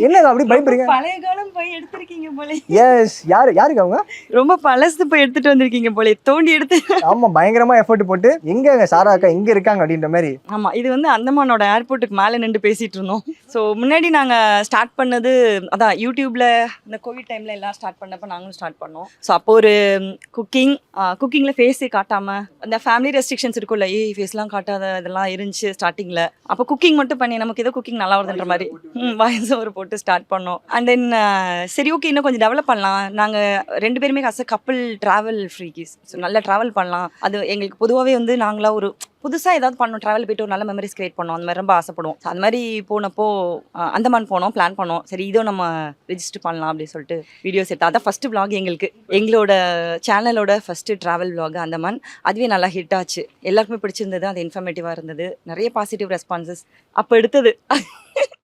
என்ன அப்படி பயப்படுறீங்க? பழைய காலம் போய் எடுத்திருக்கீங்க போல. எஸ். யாருக்கு அவங்க? ரொம்ப பழசு போய் எடுத்துட்டு வந்திருக்கீங்க போல, தோண்டி எடுத்து. ஆமா, பயங்கரமா எஃபர்ட் போட்டு எங்க சாரா அக்கா எங்க இருக்காங்க அப்படின்ற மாதிரி. ஆமா, இது வந்து அந்தமானோட ஏர்போர்ட்டுக்கு மேல நின்று பேசிட்டு இருந்தோம். ஸோ முன்னாடி நாங்க ஸ்டார்ட் பண்ணது அதான் யூடியூப்ல இந்த கோவிட் டைம்ல எல்லாம் ஸ்டார்ட் பண்ணப்ப நாங்களும் ஸ்டார்ட் பண்ணோம். ஸோ அப்போ ஒரு குக்கிங்ல ஃபேஸே காட்டாம அந்த ஃபேமிலி ரெஸ்ட்ரிக்ஷன்ஸ் இருக்கும்ல, ஃபேஸ்லாம் காட்டாத இதெல்லாம் இருந்துச்சு ஸ்டார்டிங்ல. அப்போ குக்கிங் மட்டும் பண்ணி நமக்கு ஏதோ குக்கிங் நல்லா வருதுன்ற மாதிரி வாய்ஸ் ஓவர் போட்டு ஸ்டார்ட் பண்ணோம். அண்ட் தென் சரி ஓகே இன்னும் கொஞ்சம் டெவலப் பண்ணலாம். நாங்கள் 2 பேருமே கப்பல் ட்ராவல் ஃப்ரீக்கிஸ். ஸோ நல்லா ட்ராவல் பண்ணலாம். அது எங்களுக்கு பொதுவாகவே வந்து நாங்களாம் ஒரு புதுசாக ஏதாவது பண்ணோம், ட்ராவல் போய்ட்டு ஒரு நல்ல மெமரிஸ் கிரியேட் பண்ணோம், அந்த மாதிரி ரொம்ப ஆசைப்படுவோம். அந்த மாதிரி போனப்போ அந்தமான் போனோம், பிளான் பண்ணோம். சரி இதோ நம்ம ரெஜிஸ்டர் பண்ணலாம் அப்படின்னு சொல்லிட்டு வீடியோஸ் எடுத்தோம். அதான் ஃபஸ்ட்டு vlog எங்களோட சேனலோட ஃபஸ்ட்டு ட்ராவல் vlog அந்தமான். அதுவே நல்லா ஹிட் ஆச்சு, எல்லாருக்குமே பிடிச்சிருந்தது, அது இன்ஃபர்மேட்டிவாக இருந்தது, நிறைய பாசிட்டிவ் ரெஸ்பான்சஸ் அப்போ எடுத்தது.